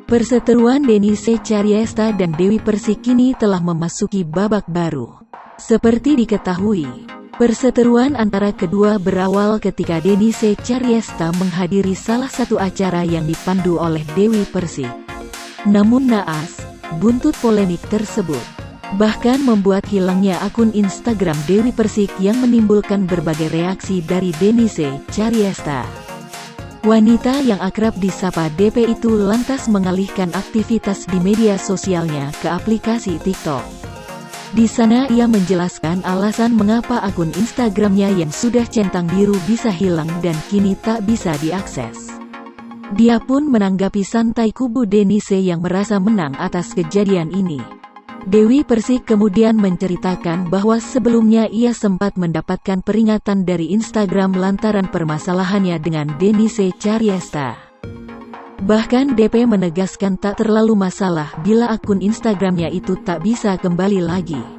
Perseteruan Denise Caryesta dan Dewi Persik kini telah memasuki babak baru. Seperti diketahui, perseteruan antara kedua berawal ketika Denise Caryesta menghadiri salah satu acara yang dipandu oleh Dewi Persik. Namun naas, buntut polemik tersebut bahkan membuat hilangnya akun Instagram Dewi Persik yang menimbulkan berbagai reaksi dari Denise Caryesta. Wanita yang akrab disapa DP itu lantas mengalihkan aktivitas di media sosialnya ke aplikasi TikTok. Di sana ia menjelaskan alasan mengapa akun Instagramnya yang sudah centang biru bisa hilang dan kini tak bisa diakses. Dia pun menanggapi santai kubu Denise yang merasa menang atas kejadian ini. Dewi Persik kemudian menceritakan bahwa sebelumnya ia sempat mendapatkan peringatan dari Instagram lantaran permasalahannya dengan Denise Caryesta. Bahkan DP menegaskan tak terlalu masalah bila akun Instagramnya itu tak bisa kembali lagi.